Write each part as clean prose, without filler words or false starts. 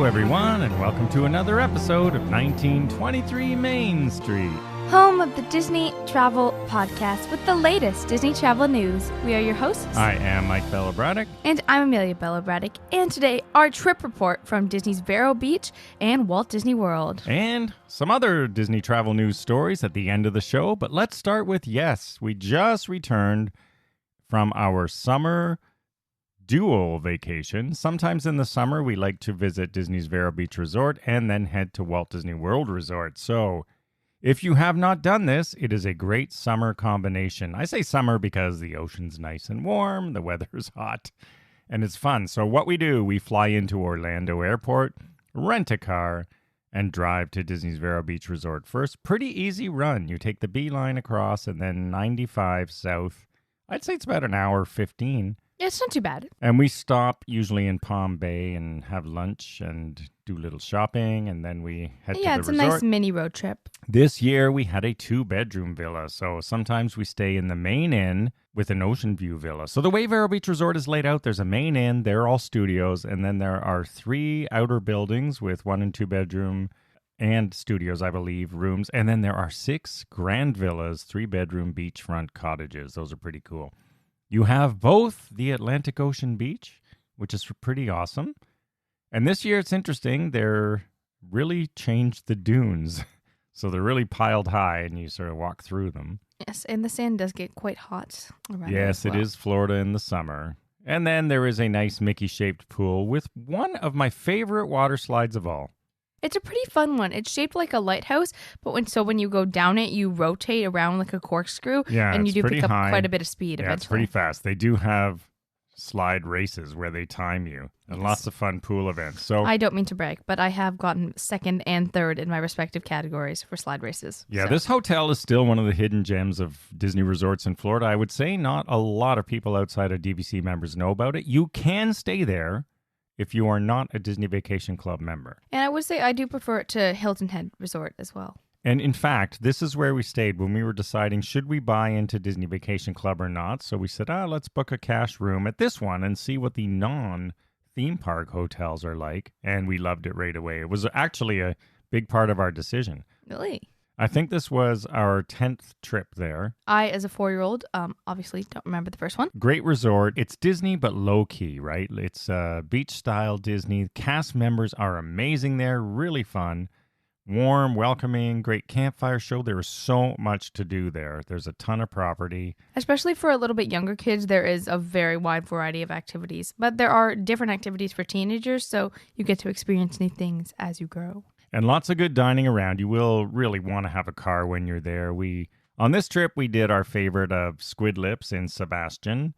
Hello, everyone, and welcome to another episode of 1923 Main Street. Home of the Disney Travel Podcast with the latest Disney travel news. We are your hosts. I am Mike Braddock. And I'm Amelia Braddock. And today, our trip report from Disney's Vero Beach and Walt Disney World. And some other Disney travel news stories at the end of the show. But let's start with, we just returned from our summer dual vacation. Sometimes in the summer, we like to visit Disney's Vero Beach Resort and then head to Walt Disney World Resort. So if you have not done this, it is a great summer combination. I say summer because the ocean's nice and warm, the weather's hot, and it's fun. So what we do, we fly into Orlando Airport, rent a car, and drive to Disney's Vero Beach Resort first. Pretty easy run. You take the B line across and then 95 south. I'd say it's about an hour 15. Yeah, it's not too bad. And we stop usually in Palm Bay and have lunch and do a little shopping, and then we head to the resort. Yeah, it's a nice mini road trip. This year, we had a 2-bedroom villa, so sometimes we stay in the main inn with an ocean view villa. So the way Vero Beach Resort is laid out, there's a main inn, they're all studios, and then there are 3 outer buildings with 1- and 2-bedroom and studios, I believe, rooms. And then there are 6 grand villas, 3-bedroom beachfront cottages. Those are pretty cool. You have both the Atlantic Ocean beach, which is pretty awesome. And this year it's interesting. They're really changed the dunes. So they're really piled high and you sort of walk through them. Yes, and the sand does get quite hot around Yes, it is Florida in the summer. And then there is a nice Mickey-shaped pool with one of my favorite water slides of all. It's a pretty fun one. It's shaped like a lighthouse, but when you go down it, you rotate around like a corkscrew, and you do pick up quite a bit of speed eventually. It's pretty fast. They do have slide races where they time you, and lots of fun pool events. So I don't mean to brag, but I have gotten 2nd and 3rd in my respective categories for slide races. Yeah, This hotel is still one of the hidden gems of Disney resorts in Florida. I would say not a lot of people outside of DVC members know about it. You can stay there if you are not a Disney Vacation Club member. And I would say I do prefer it to Hilton Head Resort as well. And in fact, this is where we stayed when we were deciding, should we buy into Disney Vacation Club or not? So we said, let's book a cash room at this one and see what the non-theme park hotels are like. And we loved it right away. It was actually a big part of our decision. Really? I think this was our 10th trip there. I, as a 4-year-old, obviously don't remember the first one. Great resort. It's Disney, but low-key, right? It's beach-style Disney. Cast members are amazing there. Really fun. Warm, welcoming, great campfire show. There is so much to do there. There's a ton of property. Especially for a little bit younger kids, there is a very wide variety of activities. But there are different activities for teenagers, so you get to experience new things as you grow. And lots of good dining around. You will really want to have a car when you're there. On this trip, we did our favorite of Squid Lips in Sebastian.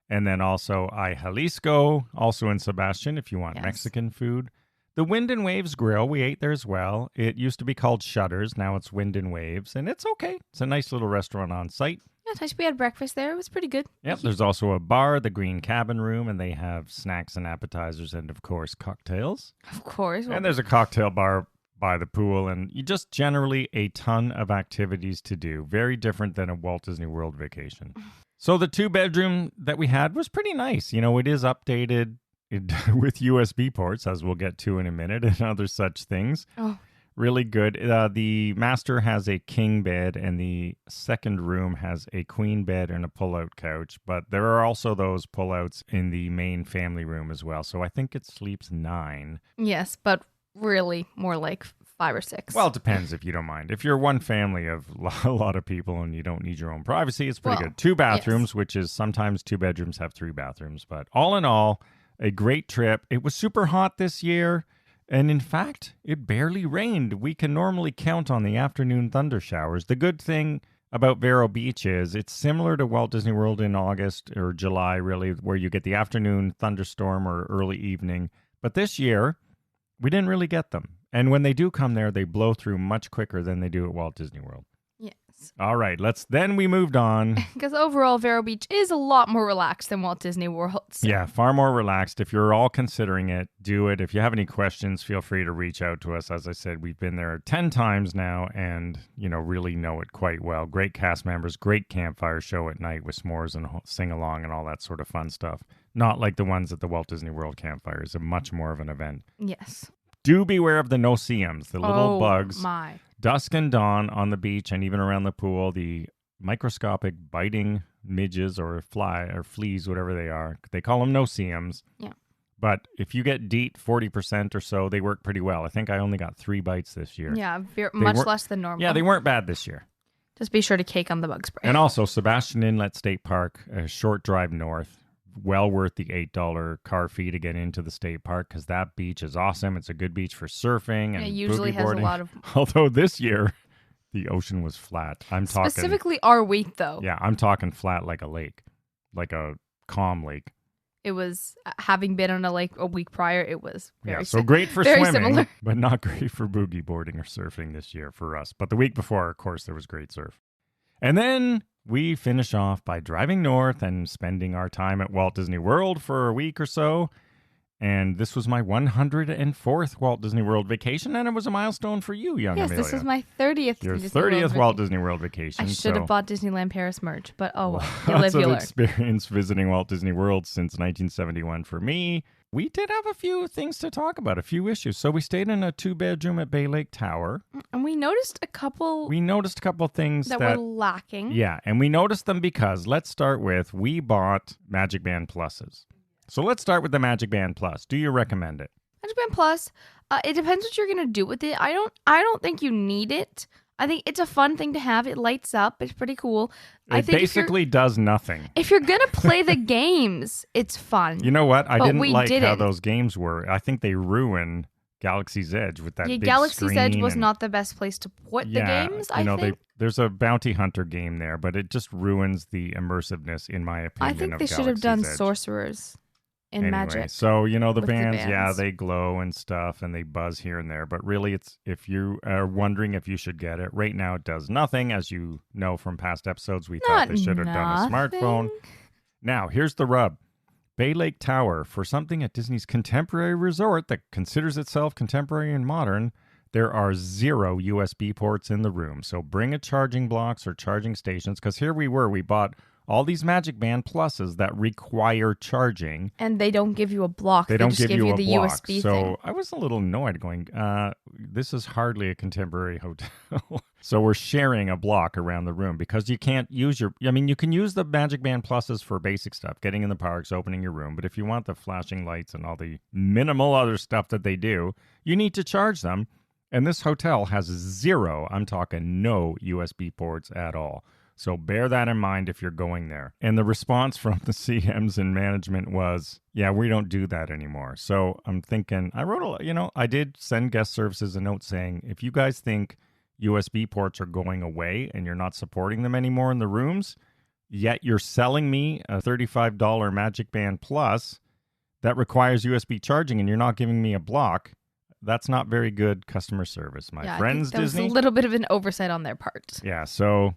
And then also Jalisco, also in Sebastian, if you want Mexican food. The Wind and Waves Grill, we ate there as well. It used to be called Shutters. Now it's Wind and Waves. And it's okay. It's a nice little restaurant on site. Yeah, it's nice. We had breakfast there. It was pretty good. Yep, there's also a bar, the Green Cabin Room, and they have snacks and appetizers and, of course, cocktails. Of course. And there's a cocktail bar by the pool, and you just generally a ton of activities to do. Very different than a Walt Disney World vacation. So the 2-bedroom that we had was pretty nice. You know, it is updated with USB ports, as we'll get to in a minute, and other such things. Oh. Really good. The master has a king bed, and the second room has a queen bed and a pull-out couch. But there are also those pull-outs in the main family room as well. So I think it sleeps 9. Yes, but really more like 5 or 6. Well, it depends if you don't mind. If you're one family of a lot of people and you don't need your own privacy, it's pretty good. 2 bathrooms, which is sometimes 2 bedrooms have 3 bathrooms. But all in all, a great trip. It was super hot this year. And in fact, it barely rained. We can normally count on the afternoon thunder showers. The good thing about Vero Beach is it's similar to Walt Disney World in August or July, really, where you get the afternoon thunderstorm or early evening. But this year, we didn't really get them. And when they do come there, they blow through much quicker than they do at Walt Disney World. Yes. All right, then we moved on. Because overall, Vero Beach is a lot more relaxed than Walt Disney World. So. Yeah, far more relaxed. If you're all considering it, do it. If you have any questions, feel free to reach out to us. As I said, we've been there 10 times now and, really know it quite well. Great cast members, great campfire show at night with s'mores and sing-along and all that sort of fun stuff. Not like the ones at the Walt Disney World campfires, a much more of an event. Yes. Do beware of the no-see-ums, the little bugs. My. Dusk and dawn on the beach and even around the pool, the microscopic biting midges or fleas, whatever they are. They call them no-see-ums. Yeah. But if you get DEET 40% or so, they work pretty well. I think I only got 3 bites this year. Yeah, much less than normal. Yeah, they weren't bad this year. Just be sure to cake on the bug spray. And also, Sebastian Inlet State Park, a short drive north. Well worth the $8 car fee to get into the state park because that beach is awesome. It's a good beach for surfing and it usually boogie has boarding. a lot of. Although this year, the ocean was flat. I'm talking Specifically our week, though. Yeah, I'm talking flat like a lake, like a calm lake. It was, having been on a lake a week prior, it was very so great for very swimming, similar. but not great for boogie boarding or surfing this year for us. But the week before, of course, there was great surf. And then we finish off by driving north and spending our time at Walt Disney World for a week or so. And this was my 104th Walt Disney World vacation, and it was a milestone for you, young Amelia. Yes, this was my 30th. Your Disney 30th Walt Disney World vacation. I should have bought Disneyland Paris merch, but oh well. Lots of experience visiting Walt Disney World since 1971 for me. We did have a few things to talk about, a few issues. So we stayed in a 2-bedroom at Bay Lake Tower. And we noticed a couple things that were lacking. Yeah, and we noticed them because, let's start with, we bought MagicBand Pluses. So let's start with the MagicBand Plus. Do you recommend it? MagicBand Plus, it depends what you're going to do with it. I don't think you need it. I think it's a fun thing to have. It lights up. It's pretty cool. It basically does nothing. If you're going to play the games, it's fun. You know what? I didn't like how those games were. I think they ruin Galaxy's Edge with that big Galaxy's screen Edge was not the best place to put the games, I think. There's a bounty hunter game there, but it just ruins the immersiveness, in my opinion, I think of they should have done Edge. Sorcerers in Magic. So, the bands, they glow and stuff, and they buzz here and there. But really, it's, if you are wondering if you should get it, right now it does nothing. As you know from past episodes, we thought they should have done a smartphone. Now, here's the rub. Bay Lake Tower, for something at Disney's contemporary resort that considers itself contemporary and modern, there are 0 USB ports in the room. So bring a charging blocks or charging stations, because here we bought all these MagicBand Pluses that require charging. And they don't give you a block. They don't just give you the block. USB so thing. I was a little annoyed going, this is hardly a contemporary hotel. So we're sharing a block around the room because you can't use you can use the MagicBand Pluses for basic stuff, getting in the parks, opening your room. But if you want the flashing lights and all the minimal other stuff that they do, you need to charge them. And this hotel has 0, I'm talking no USB ports at all. So bear that in mind if you're going there. And the response from the CMs and management was, yeah, we don't do that anymore. So I'm thinking, I did send guest services a note saying, if you guys think USB ports are going away and you're not supporting them anymore in the rooms, yet you're selling me a $35 MagicBand Plus that requires USB charging and you're not giving me a block, that's not very good customer service, my friends, Disney. That was a little bit of an oversight on their part. Yeah, so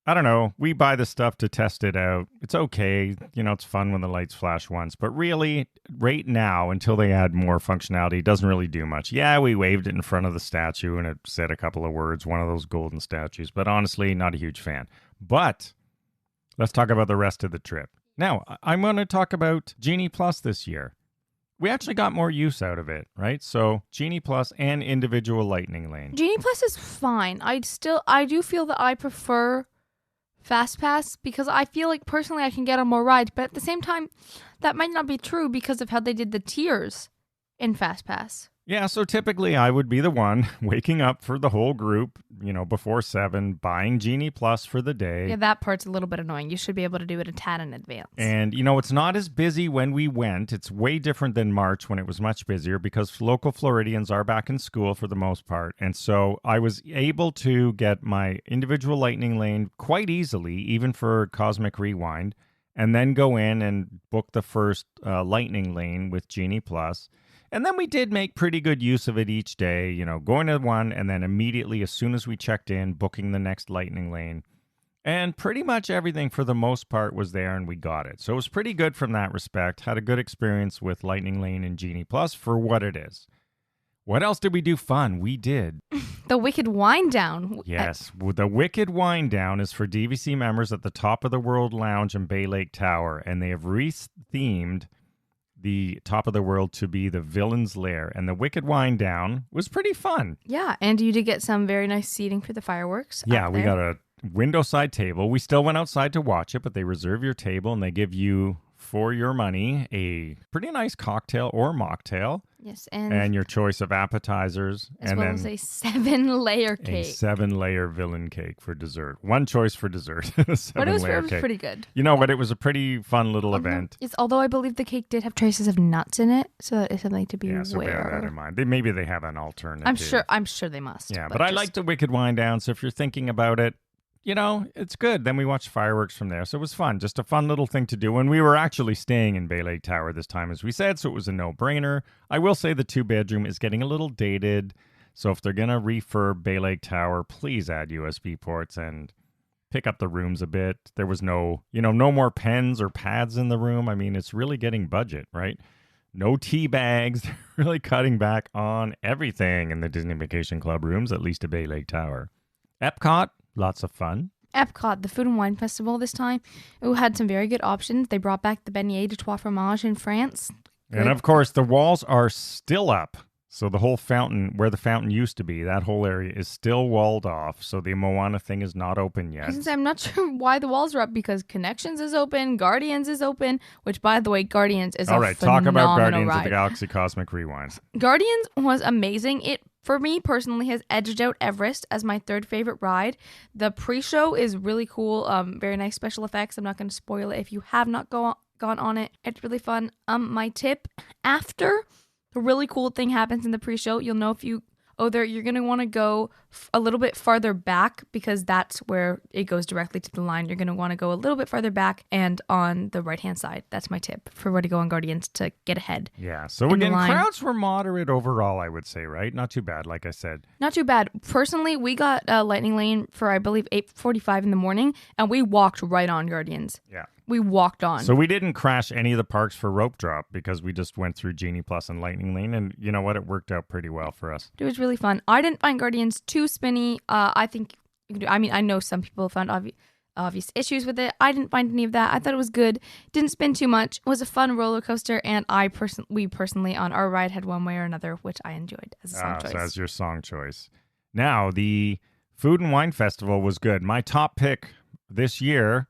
I don't know. We buy the stuff to test it out. It's okay. It's fun when the lights flash once. But really, right now, until they add more functionality, it doesn't really do much. Yeah, we waved it in front of the statue and it said a couple of words, one of those golden statues. But honestly, not a huge fan. But let's talk about the rest of the trip. Now, I'm going to talk about Genie Plus this year. We actually got more use out of it, right? So Genie Plus and individual Lightning Lane. Genie Plus is fine. I do feel that I prefer Fast Pass because I feel like personally I can get on more rides, but at the same time, that might not be true because of how they did the tiers in Fast Pass. Yeah, so typically I would be the one waking up for the whole group, before 7, buying Genie Plus for the day. Yeah, that part's a little bit annoying. You should be able to do it a tad in advance. And, it's not as busy when we went. It's way different than March when it was much busier because local Floridians are back in school for the most part. And so I was able to get my individual Lightning Lane quite easily, even for Cosmic Rewind, and then go in and book the first Lightning Lane with Genie Plus. And then we did make pretty good use of it each day, going to one and then immediately, as soon as we checked in, booking the next Lightning Lane. And pretty much everything for the most part was there and we got it. So it was pretty good from that respect. Had a good experience with Lightning Lane and Genie Plus for what it is. What else did we do fun? We did. The Wicked Wind Down. Yes. The Wicked Wind Down is for DVC members at the Top of the World Lounge in Bay Lake Tower. And they have re-themed the top of the world to be the villain's lair. And the Wicked Wind Down was pretty fun. Yeah, and you did get some very nice seating for the fireworks. Yeah, we got a window side table. We still went outside to watch it, but they reserve your table and they give you, for your money, a pretty nice cocktail or mocktail. Yes, and your choice of appetizers. As and well then as a 7-layer cake. A 7-layer villain cake for dessert. One choice for dessert. But it was pretty good. You know, but it was a pretty fun little event. Although I believe the cake did have traces of nuts in it, so that is something to be aware. So bear that in mind. Maybe they have an alternative. I'm sure they must. Yeah, but I like the Wicked Wind Down, so if you're thinking about it, you know, it's good. Then we watched fireworks from there. So it was fun. Just a fun little thing to do. And we were actually staying in Bay Lake Tower this time, as we said, so it was a no-brainer. I will say the 2-bedroom is getting a little dated. So if they're going to refurb Bay Lake Tower, please add USB ports and pick up the rooms a bit. There was no more pens or pads in the room. I mean, it's really getting budget, right? No tea bags. They're really cutting back on everything in the Disney Vacation Club rooms, at least at Bay Lake Tower. Epcot. Lots of fun. Epcot, the Food and Wine Festival this time, it had some very good options. They brought back the beignet de trois fromages in France. And of course, the walls are still up. So the whole fountain, where the fountain used to be, that whole area is still walled off. So the Moana thing is not open yet. I'm not sure why the walls are up, because Connections is open, Guardians is open, which, by the way, Guardians is all right, talk about Guardians ride. of the Galaxy Cosmic Rewind. Guardians was amazing. It, for me personally, has edged out Everest as my third favorite ride. The pre-show is really cool. Very nice special effects. I'm not going to spoil it if you have not gone on it. It's really fun. My tip, after the really cool thing happens in the pre-show, you'll know if you there, you're going to want to go a little bit farther back, because that's where it goes directly to the line. You're going to want to go a little bit farther back and on the right-hand side. That's my tip for where to go on Guardians to get ahead. Yeah, so again, crowds were moderate overall, I would say, right? Not too bad, like I said. Not too bad. Personally, we got Lightning Lane for, I believe, 8:45 in the morning, and we walked right on Guardians. Yeah. We walked on. So we didn't crash any of the parks for rope drop, because we just went through Genie Plus and Lightning Lane, and you know what? It worked out pretty well for us. It was really fun. I didn't find Guardians too spinny. I think you can do. I mean, I know some people found obvious issues with it. I didn't find any of that. I thought it was good. Didn't spin too much. It was a fun roller coaster, and we personally on our ride had one way or another, which I enjoyed as a song choice. So as your song choice. Now, the Food and Wine Festival was good. My top pick this year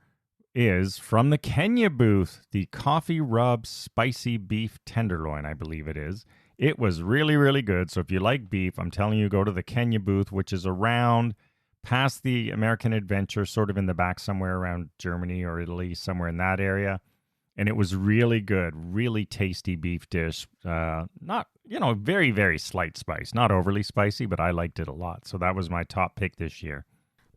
is from the Kenya booth, the Coffee Rub Spicy Beef Tenderloin, I believe it is. It was really, really good. So if you like beef, I'm telling you, go to the Kenya booth, which is around past the American Adventure, sort of in the back somewhere around Germany or Italy, somewhere in that area. And it was really good, really tasty beef dish. Not, very, very slight spice, not overly spicy, but I liked it a lot. So that was my top pick this year.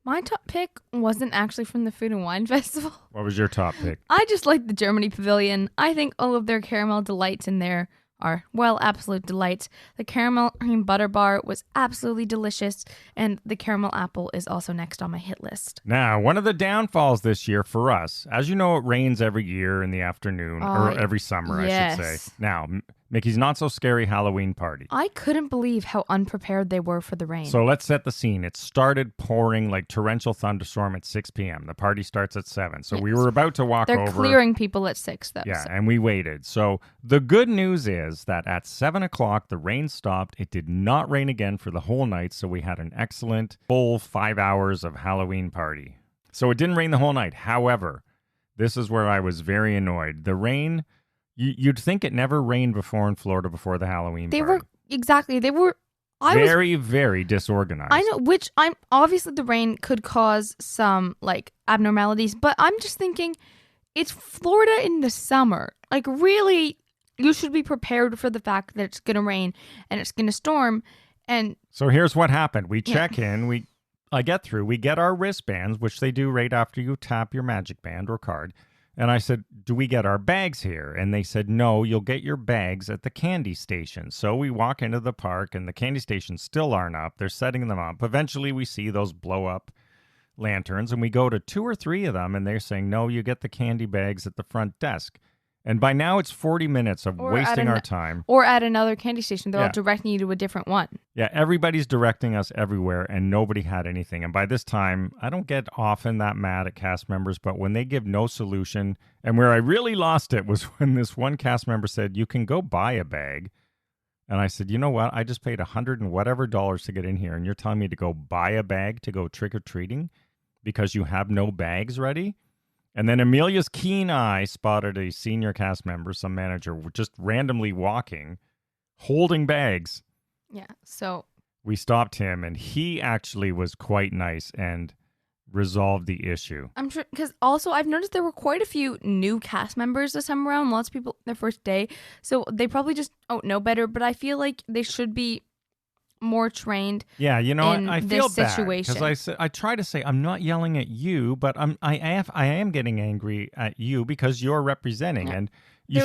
My top pick wasn't actually from the Food and Wine Festival. What was your top pick? I just like the Germany Pavilion. I think all of their caramel delights in there are, well, absolute delights. The caramel cream butter bar was absolutely delicious, and the caramel apple is also next on my hit list. Now, one of the downfalls this year for us, as you know, it rains every year in the afternoon, or every summer, yes. I should say. Now, Mickey's Not So Scary Halloween Party. I couldn't believe how unprepared they were for the rain. So let's set the scene. It started pouring like torrential thunderstorm at 6 p.m. The party starts at 7. So we were about to walk over. They're clearing people at 6, though. Yeah, and we waited. So the good news is that at 7 o'clock, the rain stopped. It did not rain again for the whole night. So we had an excellent full 5 hours of Halloween party. So it didn't rain the whole night. However, this is where I was very annoyed. The rain... You'd think it never rained before in Florida before the Halloween party. They were very disorganized. I know, obviously the rain could cause some like abnormalities, but I'm just thinking it's Florida in the summer. Like, really, you should be prepared for the fact that it's going to rain and it's going to storm. And so here's what happened. We check in, I get through, we get our wristbands, which they do right after you tap your MagicBand or card. And I said, do we get our bags here? And they said, no, you'll get your bags at the candy station. So we walk into the park, and the candy stations still aren't up. They're setting them up. Eventually, we see those blow-up lanterns, and we go to 2 or 3 of them, and they're saying, no, you get the candy bags at the front desk. And by now it's 40 minutes of wasting our time. Or at another candy station. They're Yeah. all directing you to a different one. Yeah, everybody's directing us everywhere, and nobody had anything. And by this time, I don't get often that mad at cast members, but when they give no solution, and where I really lost it was when this one cast member said, you can go buy a bag. And I said, you know what? I just paid $100 and whatever to get in here, and you're telling me to go buy a bag to go trick-or-treating because you have no bags ready? And then Amelia's keen eye spotted a senior cast member, some manager, just randomly walking, holding bags. Yeah, so We stopped him, and he actually was quite nice and resolved the issue. I'm sure, because also I've noticed there were quite a few new cast members this time around. Lots of people their first day, so they probably just don't know better. But I feel like they should be more trained. Yeah, you know, in I feel this bad situation. because I try to say I'm not yelling at you, but I am getting angry at you because you're representing, and you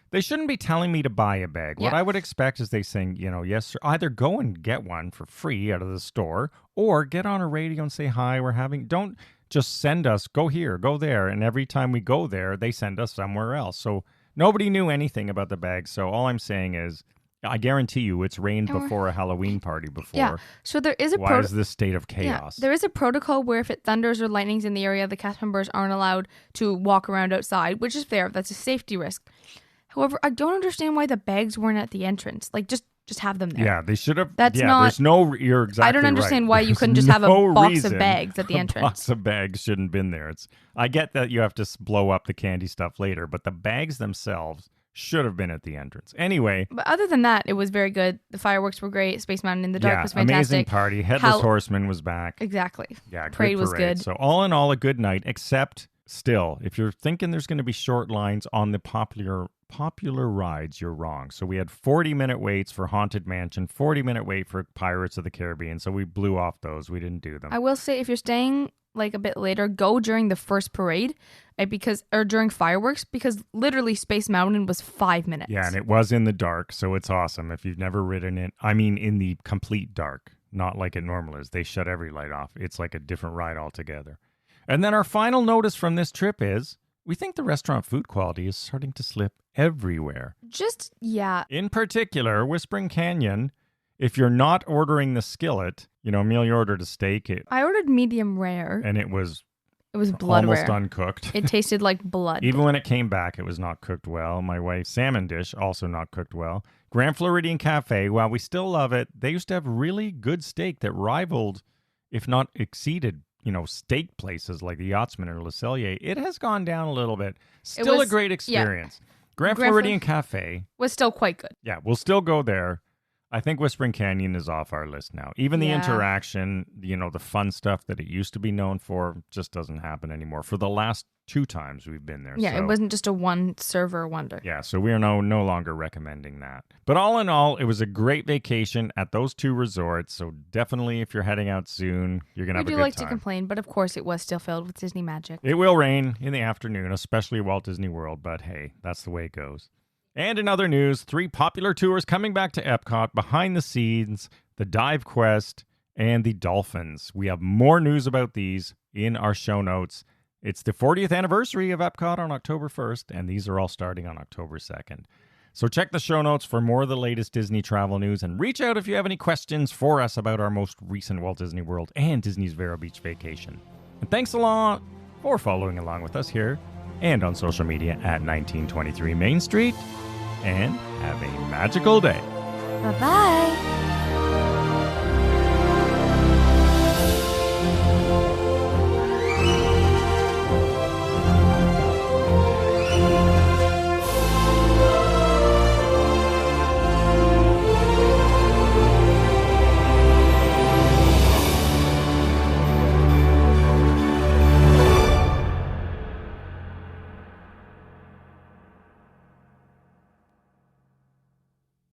they shouldn't be telling me to buy a bag. What I would expect is they saying, you know, yes, sir, either go and get one for free out of the store, or get on a radio and say hi. Don't just send us go here, go there, and every time we go there, they send us somewhere else. So nobody knew anything about the bag. So all I'm saying is, I guarantee you it's rained before a Halloween party before. Yeah, so there is a Why is this state of chaos? Yeah, there is a protocol where if it thunders or lightnings in the area, the cast members aren't allowed to walk around outside, which is fair. That's a safety risk. However, I don't understand why the bags weren't at the entrance. Like, just have them there. Yeah, they should have. That's not. There's no. You're exactly. I don't understand right. why you There's couldn't just have a no box reason of bags at the entrance. A box of bags shouldn't have been there. I get that you have to blow up the candy stuff later, but the bags themselves should have been at the entrance. Anyway. But other than that, it was very good. The fireworks were great. Space Mountain in the Dark was fantastic. Amazing party. Headless Horseman was back. Exactly. Yeah, Parade was good. So all in all, a good night, except still, if you're thinking there's going to be short lines on the popular rides, you're wrong. So we had 40-minute waits for Haunted Mansion, 40-minute wait for Pirates of the Caribbean. So we blew off those. We didn't do them. I will say, if you're staying like a bit later, go during the first parade or during fireworks, because literally Space Mountain was 5 minutes. Yeah, and it was in the dark, so it's awesome. If you've never ridden it, I mean in the complete dark, not like it normally is. They shut every light off. It's like a different ride altogether. And then our final notice from this trip is, we think the restaurant food quality is starting to slip everywhere. In particular, Whispering Canyon, if you're not ordering the skillet, you know, Amelia ordered a steak. I ordered medium rare. And it was blood almost rare. Uncooked. It tasted like blood. Even when it came back, it was not cooked well. My wife's salmon dish, also not cooked well. Grand Floridian Cafe, while we still love it, they used to have really good steak that rivaled, if not exceeded, you know, steak places like the Yachtsman or Le Cellier. It has gone down a little bit. Still a great experience. Yeah. Grand Floridian Cafe was still quite good. Yeah, we'll still go there. I think Whispering Canyon is off our list now. Even the interaction, you know, the fun stuff that it used to be known for just doesn't happen anymore for the last 2 times we've been there. Yeah, it wasn't just a one-server wonder. Yeah, so we are no longer recommending that. But all in all, it was a great vacation at those 2 resorts. So definitely, if you're heading out soon, you're going to have a good time. We do like to complain, but of course it was still filled with Disney magic. It will rain in the afternoon, especially Walt Disney World. But hey, that's the way it goes. And in other news, 3 popular tours coming back to Epcot, Behind the Scenes, the Dive Quest, and the Dolphins. We have more news about these in our show notes. It's the 40th anniversary of Epcot on October 1st, and these are all starting on October 2nd. So check the show notes for more of the latest Disney travel news, and reach out if you have any questions for us about our most recent Walt Disney World and Disney's Vero Beach vacation. And thanks a lot for following along with us here and on social media at 1923 Main Street. And have a magical day. Bye-bye.